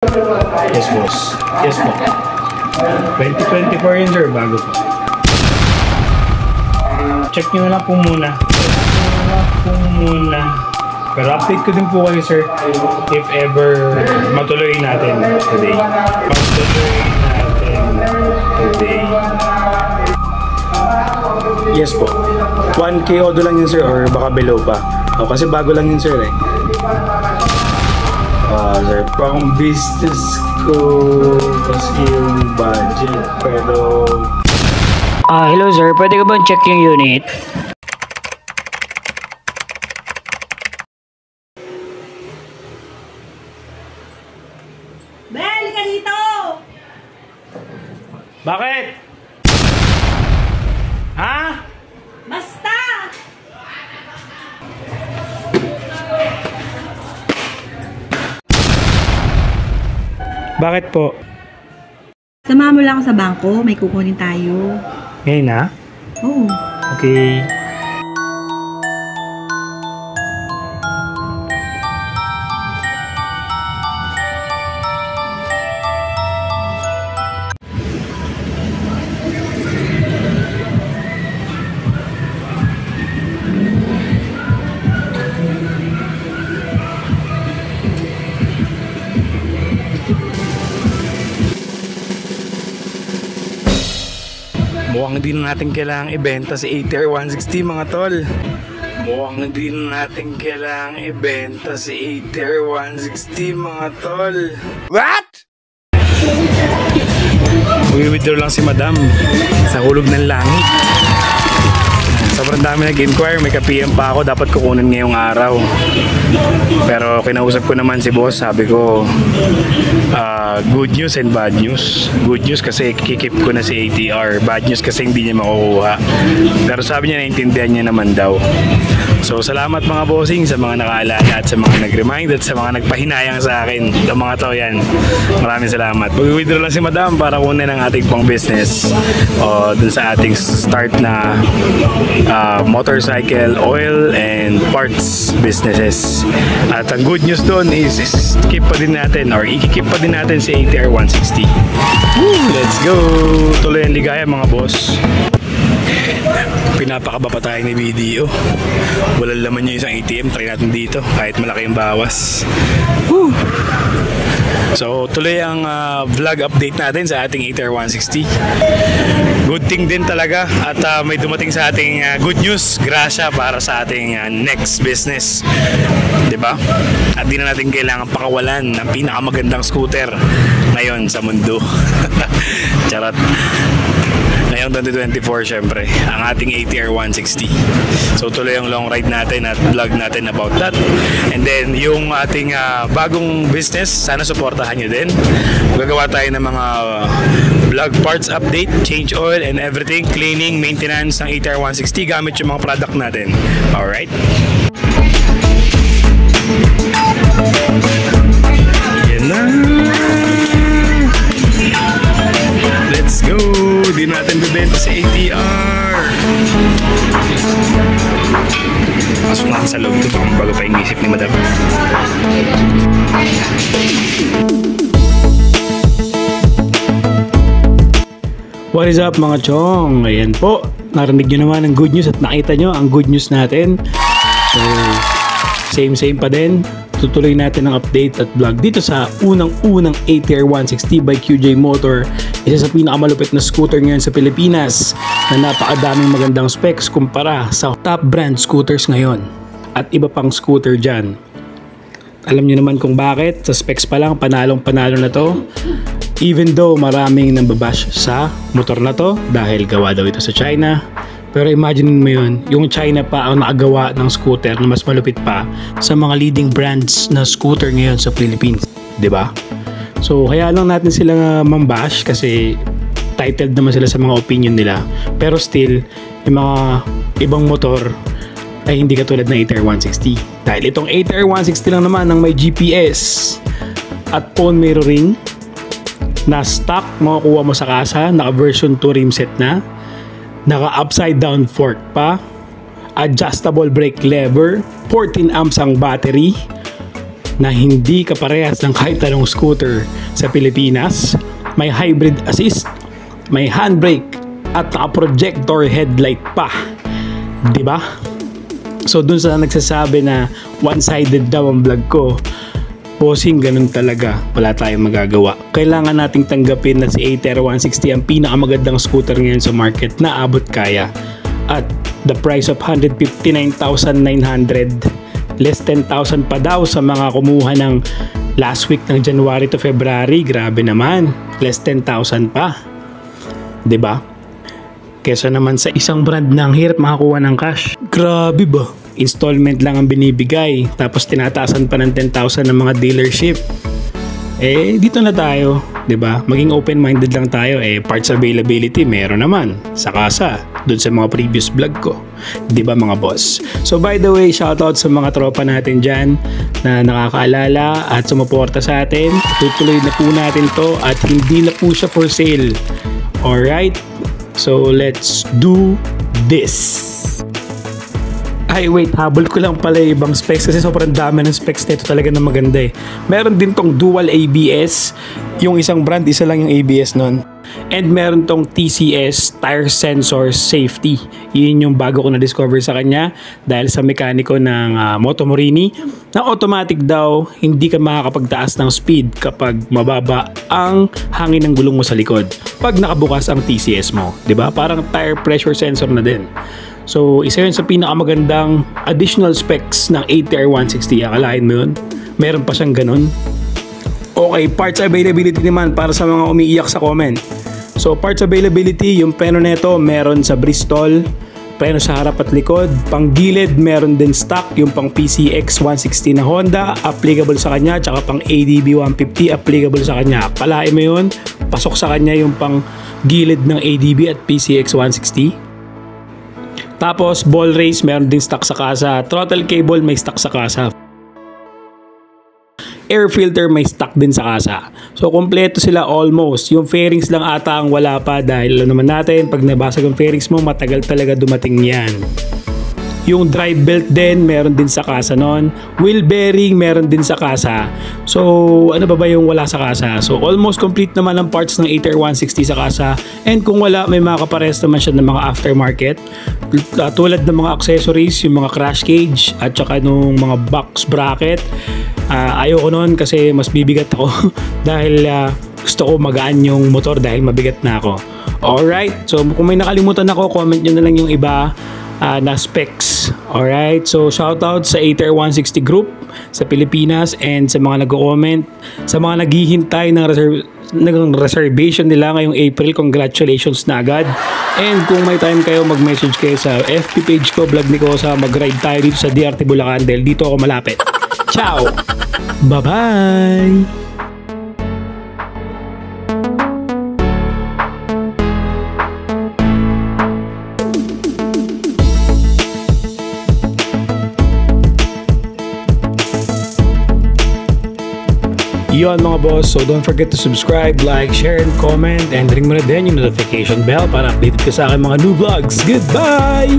Yes, boss. Yes, po. 2024 yun, sir. Bago po. Check nyo na lang po muna. Pero update ko din po kayo, sir. If ever matuloy natin today. Yes po. 1K odo lang yun, sir, or baka below pa. Oh, kasi bago lang yun, sir, eh. Sir, pang business ko kasi yung budget, pero... Hello sir, pwede ka bang check yung unit? Bel, ka dito! Bakit? Ha? Basta! Bakit po? Samahan mo lang ako sa bangko, may kukunin tayo. Ngayon na? Oo. Okay. Mukhang hindi na natin kailangang ibenta si ATR 160, mga tol. Mukhang hindi na natin kailangang ibenta si ATR 160, mga tol. What? Mag-withdraw lang si madam sa hulog ng langit. Sobrang dami nag-inquire, may ka-PM pa ako, dapat kukunin ngayong araw. Pero kinausap ko naman si boss, sabi ko, good news and bad news. Good news kasi kikip ko na si ATR, bad news kasi hindi niya makukuha. Pero sabi niya, naintindihan niya naman daw. So salamat mga bossing sa mga nakaalala at sa mga nag-remind at sa mga nagpahinayang sa akin. Yung mga to, yan. Maraming salamat. Mag-withdraw lang si madam para kunin ang ating pang business o dun sa ating start na motorcycle, oil, and parts businesses. At ang good news doon is keep pa din natin or ikikip pa din natin si ATR 160. Woo! Let's go! Tuloy ang ligaya mga boss. Pinapakaba pa tayo ni video. Walang laman niya isang ATM. Try natin dito kahit malaki yung bawas. Woo! So tuloy ang vlog update natin sa ating ATR 160. Good thing din talaga at may dumating sa ating good news, grasya para sa ating next business, diba? At di na natin kailangan pakawalan ng pinakamagandang scooter ngayon sa mundo. Charot. Ngayong 2024 syempre, ang ating ATR 160. So tuloy ang long ride natin at vlog natin about that. And then yung ating bagong business, sana suportahan nyo din. Gagawa tayo ng mga vlog parts update, change oil and everything, cleaning, maintenance ng ATR 160 gamit yung mga product natin. Alright? Yan na. Let's go! Di natin bibenta sa ATR. Pasok na sa loob ito bago pa inisip ni madam. What is up mga chong? Ayan po, narinig nyo naman ang good news at nakita nyo ang good news natin. So, same pa din. Tutuloy natin ang update at vlog dito sa unang-unang ATR 160 by QJ Motor. Isa sa pinakamalupit na scooter ngayon sa Pilipinas na napakadaming magandang specs kumpara sa top brand scooters ngayon. At iba pang scooter dyan. Alam nyo naman kung bakit. Sa specs pa lang, panalong-panalo na to. Even though maraming nambabash sa motor na to dahil gawa daw ito sa China. Pero imagine mo yun, yung China pa ang nakagawa ng scooter na mas malupit pa sa mga leading brands na scooter ngayon sa Philippines. Diba? So kaya lang natin sila mambash kasi titled naman sila sa mga opinion nila. Pero still, yung mga ibang motor ay hindi katulad ng ATR 160. Dahil itong ATR 160 lang naman ng may GPS at phone mirroring na stock makukuha mo sa kasa, naka version 2 rim set na, naka upside down fork pa, adjustable brake lever, 14 amps ang battery, na hindi kaparehas ng kahit anong scooter sa Pilipinas. May hybrid assist, may handbrake, at naka-projector headlight pa. Diba? So dun sa nagsasabi na one-sided daw ang vlog ko, bossing, ganun talaga. Wala tayong magagawa. Kailangan nating tanggapin na si Aether 160 ang pinakamagandang scooter ngayon sa market na abot kaya. At the price of 159,900. Less 10,000 pa daw sa mga kumuha ng last week ng January to February. Grabe naman. Less 10,000 pa. 'Di ba? Kesa naman sa isang brand na ang hirap makakuha ng cash. Grabe ba? Installment lang ang binibigay, tapos tinataasan pa ng 10,000 ng mga dealership. Dito na tayo, 'di ba? Maging open-minded lang tayo. Parts availability meron naman sa kasa, doon sa mga previous vlog ko. 'Di ba mga boss? So by the way, shoutout sa mga tropa natin diyan na nakakaalala at sumuporta sa atin. Tutuloy na po natin 'to at hindi na po siya for sale. Alright? So let's do this. Ay wait, habol ko lang pala yung ibang specs kasi sobrang dami ng specs nito talaga na maganda eh. Meron din tong dual ABS, yung isang brand, isa lang yung ABS nun. And meron tong TCS, Tire Sensor Safety. Yun yung bago ko na-discover sa kanya dahil sa mekaniko ng Moto Morini na automatic daw hindi ka makakapagtaas ng speed kapag mababa ang hangin ng gulong mo sa likod pag nakabukas ang TCS mo, 'di ba? Parang tire pressure sensor na din. So, isa yun sa pinakamagandang additional specs ng Aether 160. Akalain mo yun? Meron pa siyang ganun. Okay, parts availability naman para sa mga umiiyak sa comment. So, parts availability, yung preno neto meron sa Bristol, preno sa harap at likod. Pang gilid, meron din stock, yung pang PCX 160 na Honda, applicable sa kanya, tsaka pang ADB 150, applicable sa kanya. Palain mo yun, pasok sa kanya yung pang gilid ng ADB at PCX 160. Tapos ball race meron din stock sa kasa. Throttle cable may stock sa kasa. Air filter may stock din sa kasa. So kompleto sila almost. Yung fairings lang ata ang wala pa dahil alam naman natin pag nabasag ang fairings mo matagal talaga dumating yan. Yung drive belt din meron din sa kasa nun. Wheel bearing meron din sa kasa. So ano ba yung wala sa kasa? So almost complete naman ang parts ng Aether 160 sa kasa. And kung wala, may mga kapares naman siya ng mga aftermarket. Tulad ng mga accessories, yung mga crash cage at saka nung mga box bracket. Ayoko nun kasi mas bibigat ako dahil gusto ko magaan yung motor dahil mabigat na ako. Alright, so kung may nakalimutan ako, comment nyo na lang yung iba na specs. Alright, so shoutout sa Aether 160 Group sa Pilipinas and sa mga nag-comment, sa mga naghihintay ng reservation nila ngayong April, congratulations na agad. And kung may time kayo, mag-message kayo sa FB page ko, vlog ni Kosa, mag-ride tayo dito sa DRT Bulacan dahil dito ako malapit. Ciao! Bye-bye! Yun mga boss, so don't forget to subscribe, like, share, and comment, and ring mo na din yung notification bell para updated ka sa akin mga new vlogs. Goodbye!